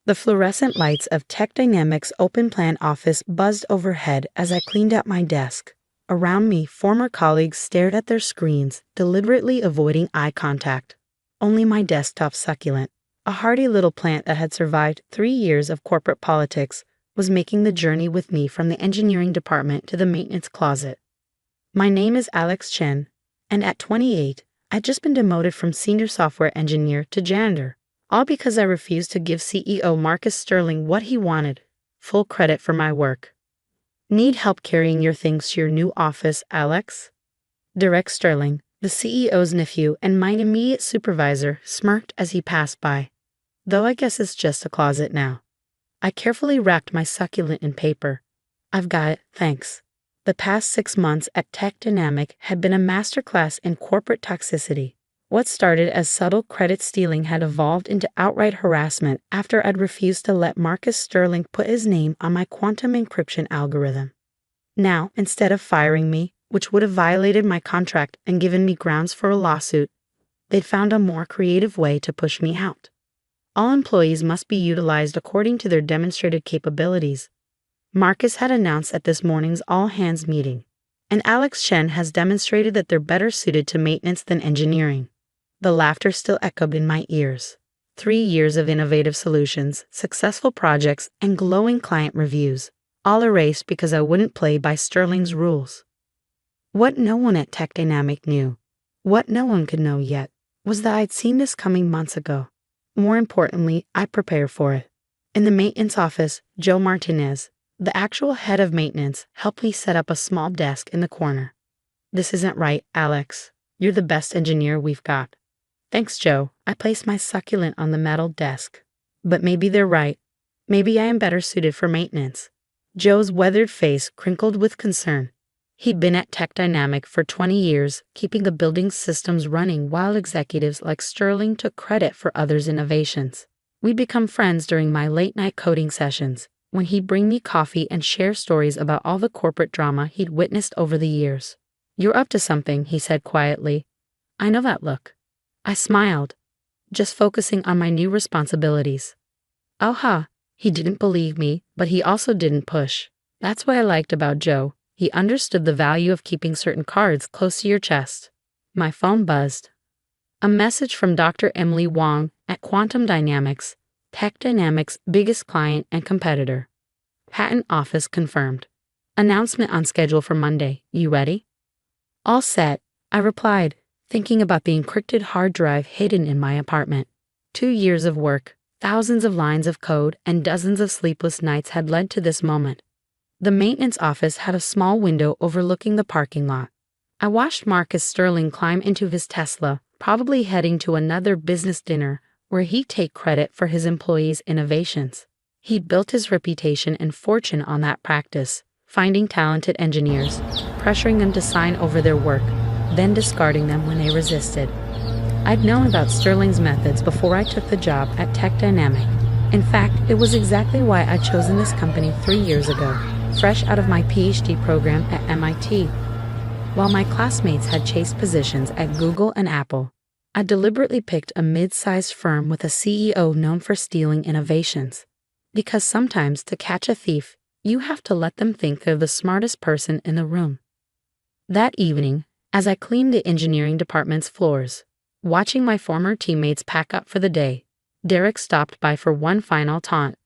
The fluorescent lights of Tech Dynamics' open-plan office buzzed overhead as I cleaned out my desk. Around me, former colleagues stared at their screens, deliberately avoiding eye contact. Only my desktop succulent, a hardy little plant that had survived 3 years of corporate politics, was making the journey with me from the engineering department to the maintenance closet. My name is Alex Chen, and at 28, I'd just been demoted from senior software engineer to janitor, all because I refused to give CEO Marcus Sterling what he wanted, full credit for my work. Need help carrying your things to your new office, Alex? Derek Sterling, the CEO's nephew and my immediate supervisor, smirked as he passed by. Though I guess it's just a closet now. I carefully wrapped my succulent in paper. I've got it, thanks. The past 6 months at Tech Dynamic had been a masterclass in corporate toxicity. What started as subtle credit stealing had evolved into outright harassment after I'd refused to let Marcus Sterling put his name on my quantum encryption algorithm. Now, instead of firing me, which would have violated my contract and given me grounds for a lawsuit, they'd found a more creative way to push me out. All employees must be utilized according to their demonstrated capabilities. Marcus had announced at this morning's all-hands meeting, and Alex Chen has demonstrated that they're better suited to maintenance than engineering. The laughter still echoed in my ears. 3 years of innovative solutions, successful projects, and glowing client reviews, all erased because I wouldn't play by Sterling's rules. What no one at Tech Dynamic knew, what no one could know yet, was that I'd seen this coming months ago. More importantly, I prepared for it. In the maintenance office, Joe Martinez, the actual head of maintenance, helped me set up a small desk in the corner. This isn't right, Alex. You're the best engineer we've got. Thanks, Joe. I placed my succulent on the metal desk. But maybe they're right. Maybe I am better suited for maintenance. Joe's weathered face crinkled with concern. He'd been at Tech Dynamic for 20 years, keeping the building's systems running while executives like Sterling took credit for others' innovations. We'd become friends during my late-night coding sessions, when he'd bring me coffee and share stories about all the corporate drama he'd witnessed over the years. You're up to something, he said quietly. I know that look. I smiled, just focusing on my new responsibilities. Oh-ha, he didn't believe me, but he also didn't push. That's what I liked about Joe. He understood the value of keeping certain cards close to your chest. My phone buzzed. A message from Dr. Emily Wong at Quantum Dynamics, Tech Dynamics' biggest client and competitor. Patent office confirmed. Announcement on schedule for Monday. You ready? All set, I replied, thinking about the encrypted hard drive hidden in my apartment. 2 years of work, thousands of lines of code, and dozens of sleepless nights had led to this moment. The maintenance office had a small window overlooking the parking lot. I watched Marcus Sterling climb into his Tesla, probably heading to another business dinner where he'd take credit for his employees' innovations. He'd built his reputation and fortune on that practice, finding talented engineers, pressuring them to sign over their work, then discarding them when they resisted. I'd known about Sterling's methods before I took the job at Tech Dynamic. In fact, it was exactly why I'd chosen this company 3 years ago, fresh out of my PhD program at MIT. While my classmates had chased positions at Google and Apple, I deliberately picked a mid-sized firm with a CEO known for stealing innovations. Because sometimes to catch a thief, you have to let them think they're the smartest person in the room. That evening, as I cleaned the engineering department's floors, watching my former teammates pack up for the day, Derek stopped by for one final taunt.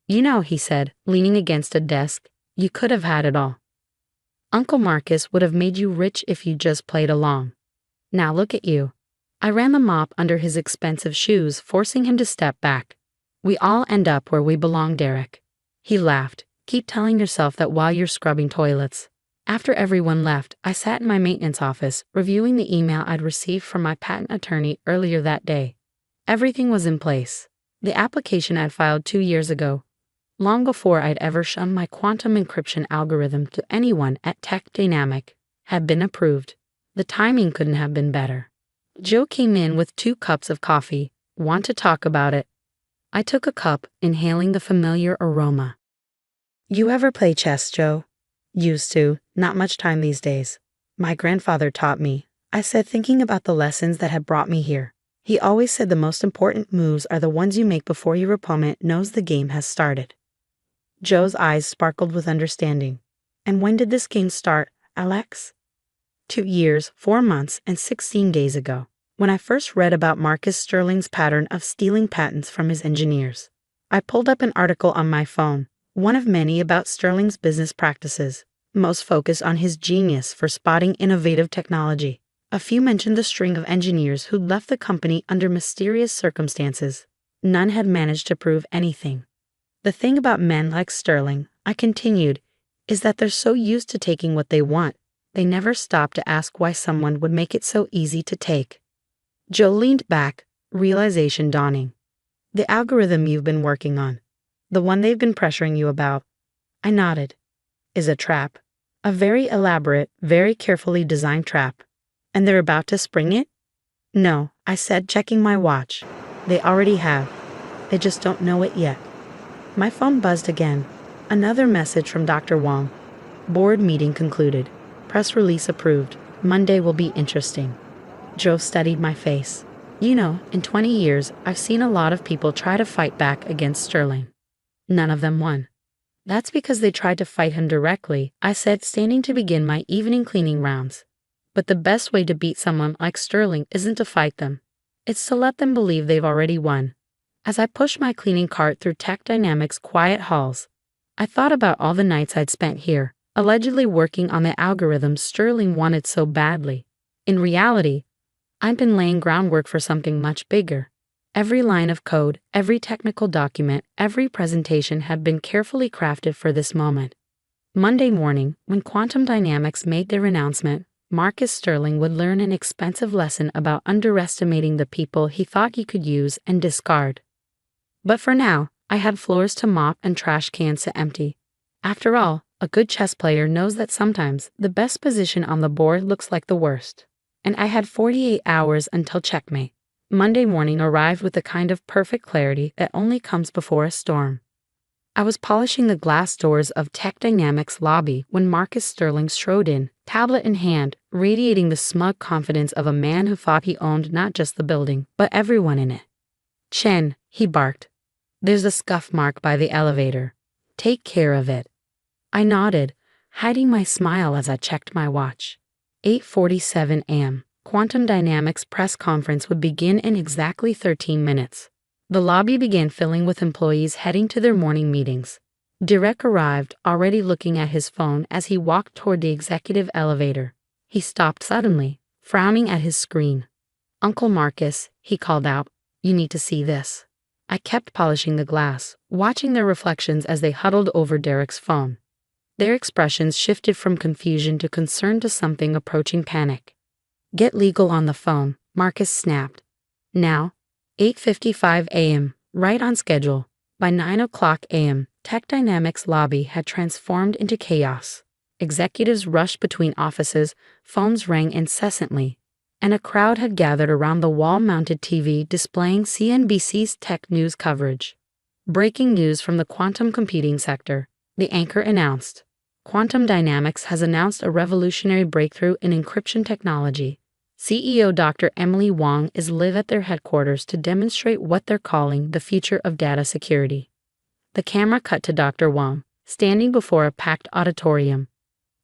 You know, he said, leaning against a desk, you could have had it all. Uncle Marcus would have made you rich if you just played along. Now look at you. I ran the mop under his expensive shoes, forcing him to step back. We all end up where we belong, Derek. He laughed. Keep telling yourself that while you're scrubbing toilets. After everyone left, I sat in my maintenance office, reviewing the email I'd received from my patent attorney earlier that day. Everything was in place. The application I'd filed 2 years ago, long before I'd ever shown my quantum encryption algorithm to anyone at Tech Dynamic, had been approved. The timing couldn't have been better. Joe came in with 2 cups of coffee. Want to talk about it? I took a cup, inhaling the familiar aroma. You ever play chess, Joe? Used to, not much time these days. My grandfather taught me, I said, thinking about the lessons that had brought me here. He always said the most important moves are the ones you make before your opponent knows the game has started. Joe's eyes sparkled with understanding. And when did this game start, Alex? 2 years, 4 months, and 16 days ago, when I first read about Marcus Sterling's pattern of stealing patents from his engineers. I pulled up an article on my phone, one of many about Sterling's business practices, most focused on his genius for spotting innovative technology. A few mentioned the string of engineers who'd left the company under mysterious circumstances. None had managed to prove anything. The thing about men like Sterling, I continued, is that they're so used to taking what they want, they never stop to ask why someone would make it so easy to take. Joe leaned back, realization dawning. The algorithm you've been working on, the one they've been pressuring you about, I nodded, is a trap. A very elaborate, very carefully designed trap. And they're about to spring it? No, I said, checking my watch. They already have. They just don't know it yet. My phone buzzed again. Another message from Dr. Wong. Board meeting concluded. Press release approved. Monday will be interesting. Joe studied my face. You know, in 20 years, I've seen a lot of people try to fight back against Sterling. None of them won. That's because they tried to fight him directly, I said, standing to begin my evening cleaning rounds. But the best way to beat someone like Sterling isn't to fight them. It's to let them believe they've already won. As I pushed my cleaning cart through Tech Dynamics' quiet halls, I thought about all the nights I'd spent here, allegedly working on the algorithms Sterling wanted so badly. In reality, I'd been laying groundwork for something much bigger. Every line of code, every technical document, every presentation had been carefully crafted for this moment. Monday morning, when Quantum Dynamics made their announcement, Marcus Sterling would learn an expensive lesson about underestimating the people he thought he could use and discard. But for now, I had floors to mop and trash cans to empty. After all, a good chess player knows that sometimes the best position on the board looks like the worst. And I had 48 hours until checkmate. Monday morning arrived with the kind of perfect clarity that only comes before a storm. I was polishing the glass doors of Tech Dynamics' lobby when Marcus Sterling strode in, tablet in hand, radiating the smug confidence of a man who thought he owned not just the building, but everyone in it. "Chen," he barked. "There's a scuff mark by the elevator. Take care of it." I nodded, hiding my smile as I checked my watch. 8:47 a.m. Quantum Dynamics press conference would begin in exactly 13 minutes. The lobby began filling with employees heading to their morning meetings. Direk arrived, already looking at his phone as he walked toward the executive elevator. He stopped suddenly, frowning at his screen. "Uncle Marcus," he called out, "you need to see this." I kept polishing the glass, watching their reflections as they huddled over Derek's phone. Their expressions shifted from confusion to concern to something approaching panic. "Get legal on the phone," Marcus snapped. Now, 8:55 a.m., right on schedule. By 9 o'clock a.m., Tech Dynamics lobby had transformed into chaos. Executives rushed between offices, phones rang incessantly, and a crowd had gathered around the wall-mounted TV displaying CNBC's tech news coverage. Breaking news from the quantum computing sector, the anchor announced. Quantum Dynamics has announced a revolutionary breakthrough in encryption technology. CEO Dr. Emily Wong is live at their headquarters to demonstrate what they're calling the future of data security. The camera cut to Dr. Wong, standing before a packed auditorium.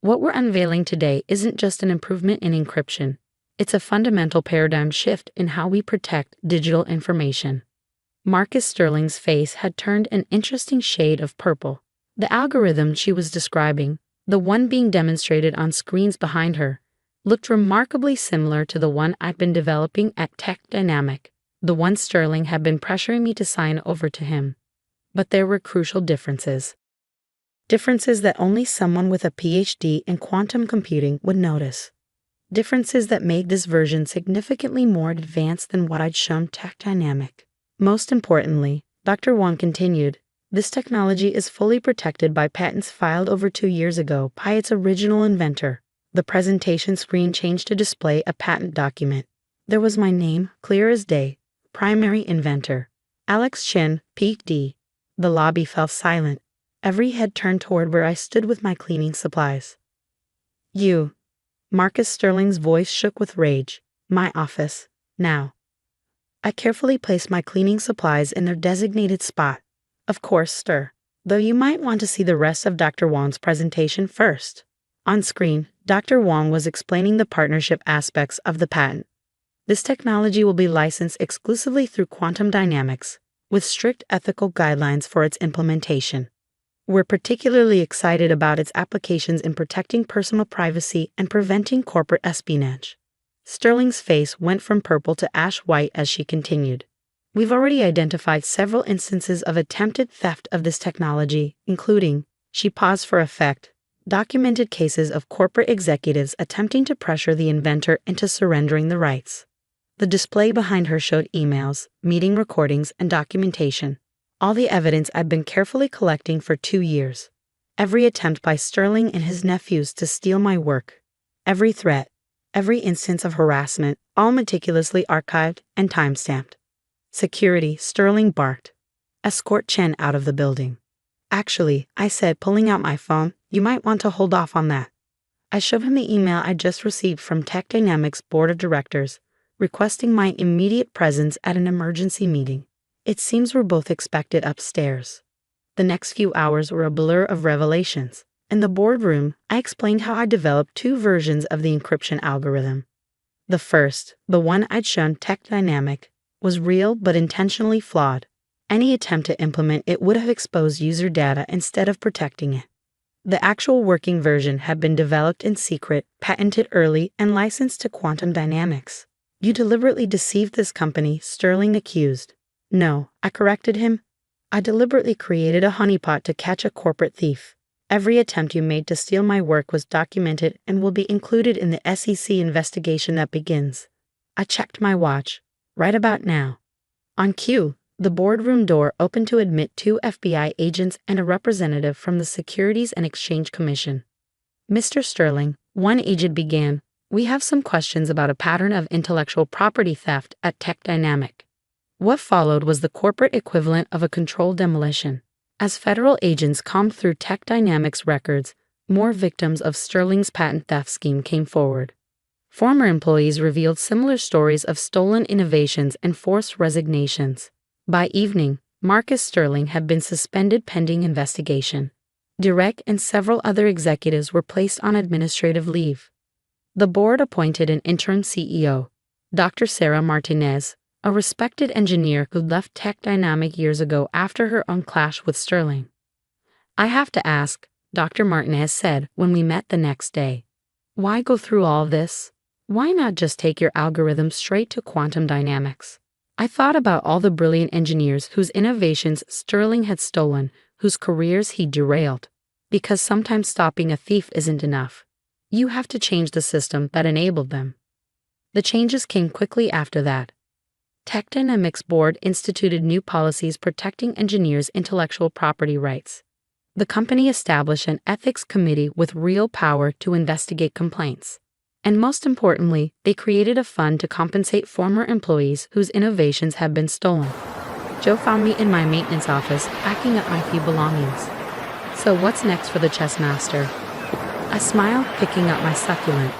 "What we're unveiling today isn't just an improvement in encryption. It's a fundamental paradigm shift in how we protect digital information." Marcus Sterling's face had turned an interesting shade of purple. The algorithm she was describing, the one being demonstrated on screens behind her, looked remarkably similar to the one I'd been developing at Tech Dynamic, the one Sterling had been pressuring me to sign over to him. But there were crucial differences. Differences that only someone with a PhD in quantum computing would notice. Differences that made this version significantly more advanced than what I'd shown Tech Dynamic. Most importantly, Dr. Wong continued, this technology is fully protected by patents filed over 2 years ago by its original inventor. The presentation screen changed to display a patent document. There was my name, clear as day, primary inventor, Alex Chen, Ph.D. The lobby fell silent. Every head turned toward where I stood with my cleaning supplies. "You." Marcus Sterling's voice shook with rage. "My office. Now." I carefully placed my cleaning supplies in their designated spot. Of course, stir. Though you might want to see the rest of Dr. Wong's presentation first. On screen, Dr. Wong was explaining the partnership aspects of the patent. This technology will be licensed exclusively through quantum dynamics, with strict ethical guidelines for its implementation. We're particularly excited about its applications in protecting personal privacy and preventing corporate espionage. Sterling's face went from purple to ash white as she continued. We've already identified several instances of attempted theft of this technology, including, she paused for effect, documented cases of corporate executives attempting to pressure the inventor into surrendering the rights. The display behind her showed emails, meeting recordings, and documentation. All the evidence I've been carefully collecting for 2 years. Every attempt by Sterling and his nephews to steal my work. Every threat. Every instance of harassment, all meticulously archived and timestamped. Security, Sterling barked. Escort Chen out of the building. Actually, I said, pulling out my phone, you might want to hold off on that. I showed him the email I just received from Tech Dynamics Board of Directors, requesting my immediate presence at an emergency meeting. It seems we're both expected upstairs. The next few hours were a blur of revelations. In the boardroom, I explained how I developed 2 versions of the encryption algorithm. The first, the one I'd shown Tech Dynamic, was real but intentionally flawed. Any attempt to implement it would have exposed user data instead of protecting it. The actual working version had been developed in secret, patented early, and licensed to Quantum Dynamics. You deliberately deceived this company, Sterling accused. No, I corrected him. I deliberately created a honeypot to catch a corporate thief. Every attempt you made to steal my work was documented and will be included in the SEC investigation that begins. I checked my watch. Right about now. On cue, the boardroom door opened to admit 2 FBI agents and a representative from the Securities and Exchange Commission. Mr. Sterling, one agent began, we have some questions about a pattern of intellectual property theft at Tech Dynamic. What followed was the corporate equivalent of a controlled demolition. As federal agents combed through Tech Dynamics records, more victims of Sterling's patent theft scheme came forward. Former employees revealed similar stories of stolen innovations and forced resignations. By evening, Marcus Sterling had been suspended pending investigation. Direk and several other executives were placed on administrative leave. The board appointed an interim CEO, Dr. Sarah Martinez, a respected engineer who left Tech Dynamic years ago after her own clash with Sterling. I have to ask, Dr. Martinez said when we met the next day. Why go through all this? Why not just take your algorithm straight to quantum dynamics? I thought about all the brilliant engineers whose innovations Sterling had stolen, whose careers he derailed. Because sometimes stopping a thief isn't enough. You have to change the system that enabled them. The changes came quickly after that. Tech Dynamics Board instituted new policies protecting engineers' intellectual property rights. The company established an ethics committee with real power to investigate complaints. And most importantly, they created a fund to compensate former employees whose innovations had been stolen. Joe found me in my maintenance office, packing up my few belongings. So what's next for the chess master? I smiled, picking up my succulent.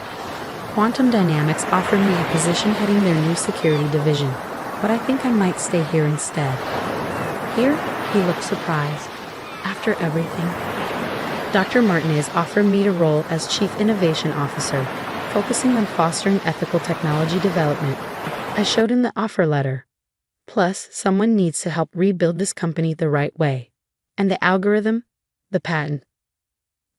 Quantum Dynamics offered me a position heading their new security division, but I think I might stay here instead. Here? He looked surprised. After everything? Dr. Martinez offered me a role as Chief Innovation Officer, focusing on fostering ethical technology development. I showed him the offer letter. Plus, someone needs to help rebuild this company the right way. And the algorithm, the patent,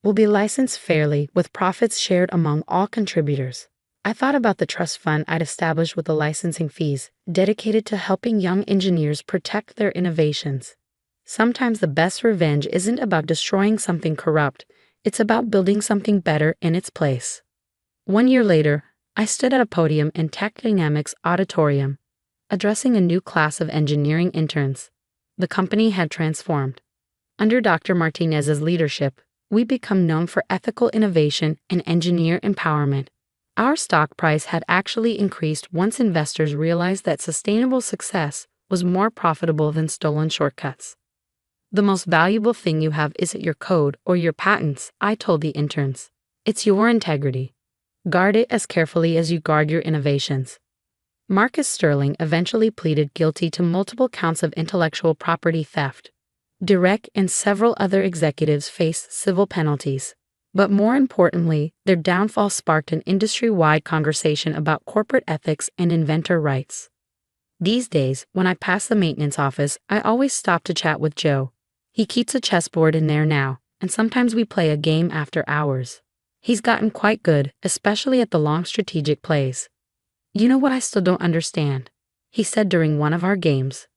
will be licensed fairly with profits shared among all contributors. I thought about the trust fund I'd established with the licensing fees, dedicated to helping young engineers protect their innovations. Sometimes the best revenge isn't about destroying something corrupt, it's about building something better in its place. 1 year later, I stood at a podium in Tech Dynamics Auditorium, addressing a new class of engineering interns. The company had transformed. Under Dr. Martinez's leadership, we become known for ethical innovation and engineer empowerment. Our stock price had actually increased once investors realized that sustainable success was more profitable than stolen shortcuts. The most valuable thing you have isn't your code or your patents, I told the interns. It's your integrity. Guard it as carefully as you guard your innovations. Marcus Sterling eventually pleaded guilty to multiple counts of intellectual property theft. Direct and several other executives faced civil penalties. But more importantly, their downfall sparked an industry-wide conversation about corporate ethics and inventor rights. These days, when I pass the maintenance office, I always stop to chat with Joe. He keeps a chessboard in there now, and sometimes we play a game after hours. He's gotten quite good, especially at the long strategic plays. "You know what I still don't understand?" he said during one of our games.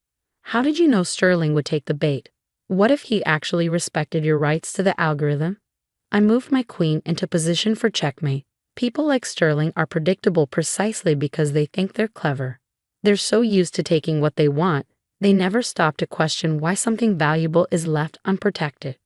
"How did you know Sterling would take the bait? What if he actually respected your rights to the algorithm?" I moved my queen into position for checkmate. People like Sterling are predictable precisely because they think they're clever. They're so used to taking what they want, they never stop to question why something valuable is left unprotected.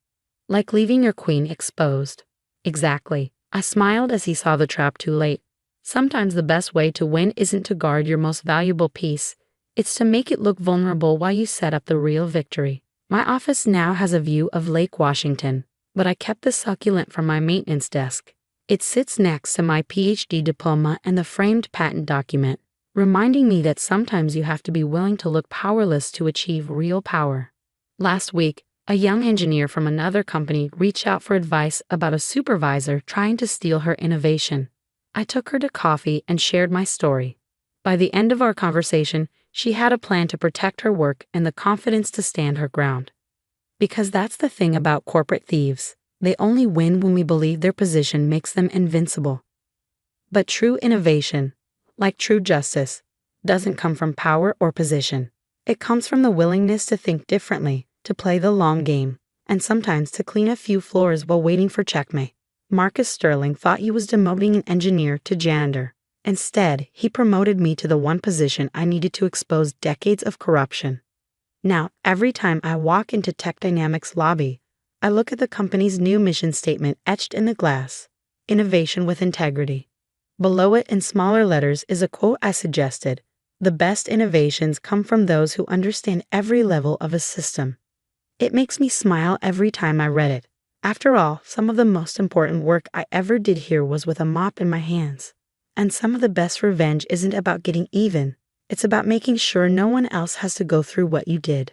Like leaving your queen exposed. Exactly. I smiled as he saw the trap too late. Sometimes the best way to win isn't to guard your most valuable piece, it's to make it look vulnerable while you set up the real victory. My office now has a view of Lake Washington, but I kept the succulent from my maintenance desk. It sits next to my PhD diploma and the framed patent document, reminding me that sometimes you have to be willing to look powerless to achieve real power. Last week, a young engineer from another company reached out for advice about a supervisor trying to steal her innovation. I took her to coffee and shared my story. By the end of our conversation, she had a plan to protect her work and the confidence to stand her ground. Because that's the thing about corporate thieves. They only win when we believe their position makes them invincible. But true innovation, like true justice, doesn't come from power or position. It comes from the willingness to think differently, to play the long game, and sometimes to clean a few floors while waiting for checkmate. Marcus Sterling thought he was demoting an engineer to janitor. Instead, he promoted me to the one position I needed to expose decades of corruption. Now, every time I walk into Tech Dynamics' lobby, I look at the company's new mission statement etched in the glass: Innovation with Integrity. Below it in smaller letters is a quote I suggested: "The best innovations come from those who understand every level of a system." It makes me smile every time I read it. After all, some of the most important work I ever did here was with a mop in my hands. And some of the best revenge isn't about getting even. It's about making sure no one else has to go through what you did.